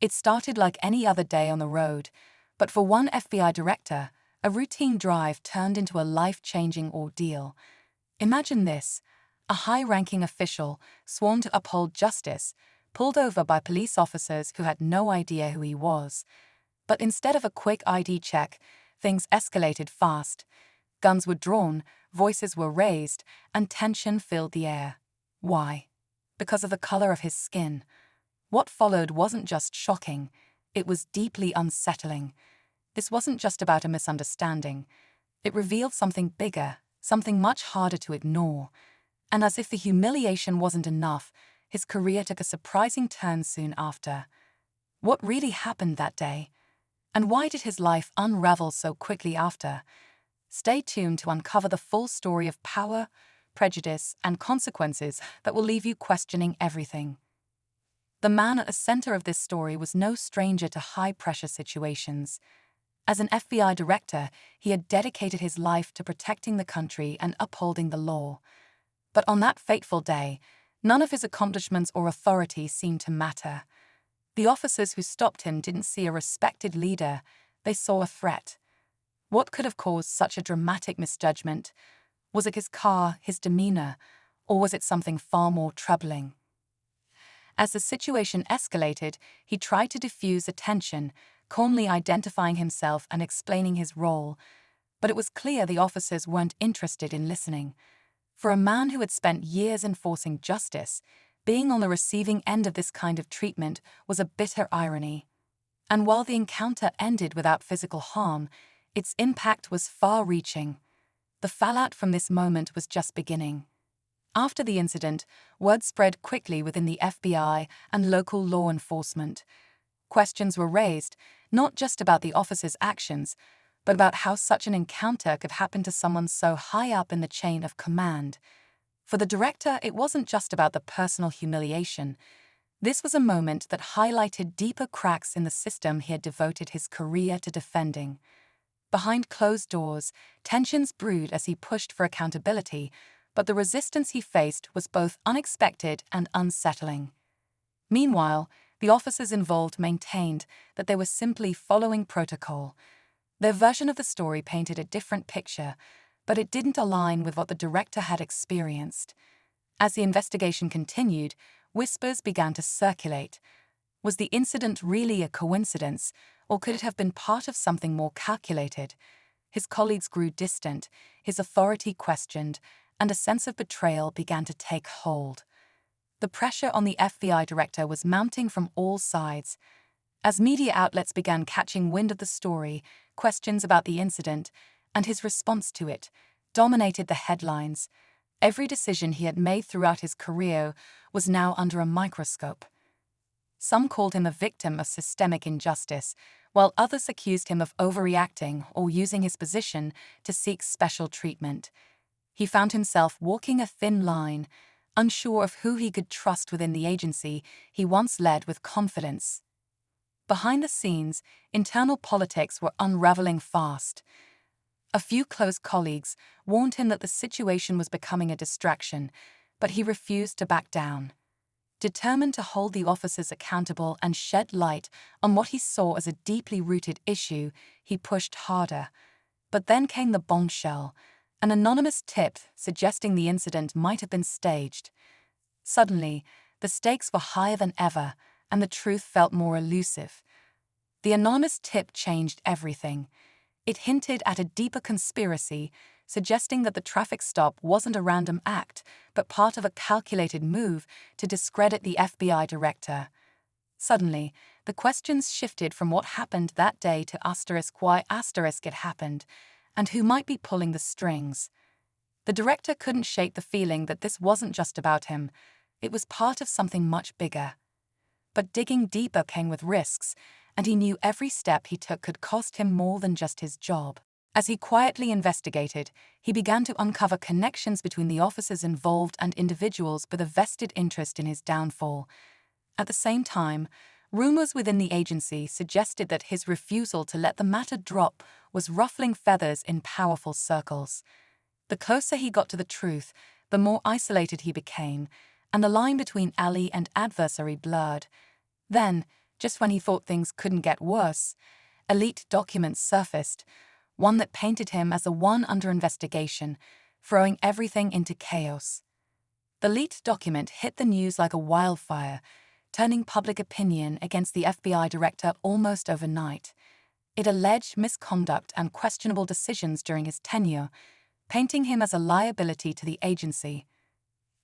It started like any other day on the road, but for one FBI director, a routine drive turned into a life-changing ordeal. Imagine this: a high-ranking official, sworn to uphold justice, pulled over by police officers who had no idea who he was. But instead of a quick ID check, things escalated fast. Guns were drawn, voices were raised, and tension filled the air. Why? Because of the color of his skin. What followed wasn't just shocking, it was deeply unsettling. This wasn't just about a misunderstanding. It revealed something bigger, something much harder to ignore. And as if the humiliation wasn't enough, his career took a surprising turn soon after. What really happened that day? And why did his life unravel so quickly after? Stay tuned to uncover the full story of power, prejudice, and consequences that will leave you questioning everything. The man at the center of this story was no stranger to high-pressure situations. As an FBI director, he had dedicated his life to protecting the country and upholding the law. But on that fateful day, none of his accomplishments or authority seemed to matter. The officers who stopped him didn't see a respected leader, they saw a threat. What could have caused such a dramatic misjudgment? Was it his car, his demeanor, or was it something far more troubling? As the situation escalated, he tried to diffuse the tension, calmly identifying himself and explaining his role. But it was clear the officers weren't interested in listening. For a man who had spent years enforcing justice, being on the receiving end of this kind of treatment was a bitter irony. And while the encounter ended without physical harm, its impact was far-reaching. The fallout from this moment was just beginning. After the incident, word spread quickly within the FBI and local law enforcement. Questions were raised, not just about the officer's actions, but about how such an encounter could happen to someone so high up in the chain of command. For the director, it wasn't just about the personal humiliation. This was a moment that highlighted deeper cracks in the system he had devoted his career to defending. Behind closed doors, tensions brewed as he pushed for accountability, but the resistance he faced was both unexpected and unsettling. Meanwhile, the officers involved maintained that they were simply following protocol. Their version of the story painted a different picture, but it didn't align with what the director had experienced. As the investigation continued, whispers began to circulate. Was the incident really a coincidence, or could it have been part of something more calculated? His colleagues grew distant, his authority questioned, and a sense of betrayal began to take hold. The pressure on the FBI director was mounting from all sides. As media outlets began catching wind of the story, questions about the incident and his response to it dominated the headlines. Every decision he had made throughout his career was now under a microscope. Some called him a victim of systemic injustice, while others accused him of overreacting or using his position to seek special treatment. He found himself walking a thin line, unsure of who he could trust within the agency he once led with confidence. Behind the scenes, internal politics were unraveling fast. A few close colleagues warned him that the situation was becoming a distraction, but he refused to back down. Determined to hold the officers accountable and shed light on what he saw as a deeply rooted issue, he pushed harder. But then came the bombshell, an anonymous tip suggesting the incident might have been staged. Suddenly, the stakes were higher than ever, and the truth felt more elusive. The anonymous tip changed everything. It hinted at a deeper conspiracy, suggesting that the traffic stop wasn't a random act, but part of a calculated move to discredit the FBI director. Suddenly, the questions shifted from what happened that day to why it happened, and who might be pulling the strings. The director couldn't shake the feeling that this wasn't just about him, it was part of something much bigger. But digging deeper came with risks, and he knew every step he took could cost him more than just his job. As he quietly investigated, he began to uncover connections between the officers involved and individuals with a vested interest in his downfall. At the same time, rumors within the agency suggested that his refusal to let the matter drop was ruffling feathers in powerful circles. The closer he got to the truth, the more isolated he became, and the line between ally and adversary blurred. Then, Just when he thought things couldn't get worse, a leaked document surfaced, one that painted him as the one under investigation, throwing everything into chaos. The leaked document hit the news like a wildfire, turning public opinion against the FBI director almost overnight. It alleged misconduct and questionable decisions during his tenure, painting him as a liability to the agency.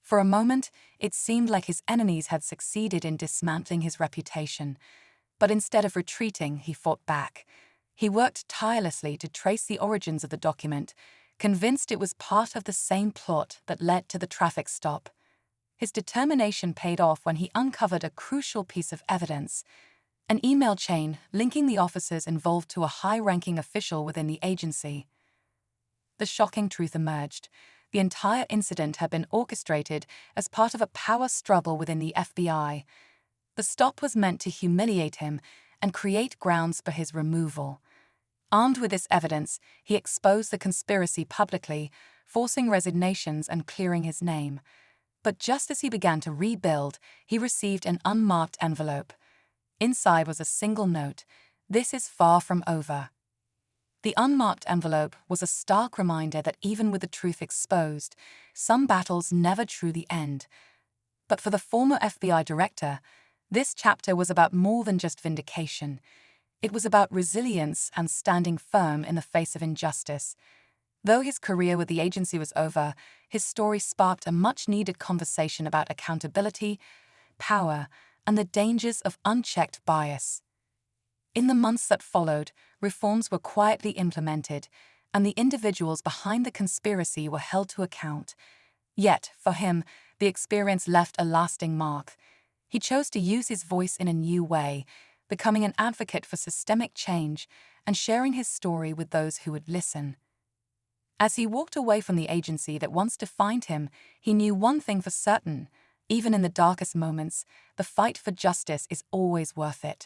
For a moment, it seemed like his enemies had succeeded in dismantling his reputation, but instead of retreating, he fought back. He worked tirelessly to trace the origins of the document, convinced it was part of the same plot that led to the traffic stop. His determination paid off when he uncovered a crucial piece of evidence: an email chain linking the officers involved to a high-ranking official within the agency. The shocking truth emerged. The entire incident had been orchestrated as part of a power struggle within the FBI. The stop was meant to humiliate him and create grounds for his removal. Armed with this evidence, he exposed the conspiracy publicly, forcing resignations and clearing his name. But just as he began to rebuild, he received an unmarked envelope. Inside was a single note: "This is far from over." The unmarked envelope was a stark reminder that even with the truth exposed, some battles never truly end. But for the former FBI director, this chapter was about more than just vindication. It was about resilience and standing firm in the face of injustice. Though his career with the agency was over, his story sparked a much-needed conversation about accountability, power, and the dangers of unchecked bias. In the months that followed, reforms were quietly implemented, and the individuals behind the conspiracy were held to account. Yet, for him, the experience left a lasting mark. He chose to use his voice in a new way, becoming an advocate for systemic change and sharing his story with those who would listen. As he walked away from the agency that once defined him, he knew one thing for certain: even in the darkest moments, the fight for justice is always worth it.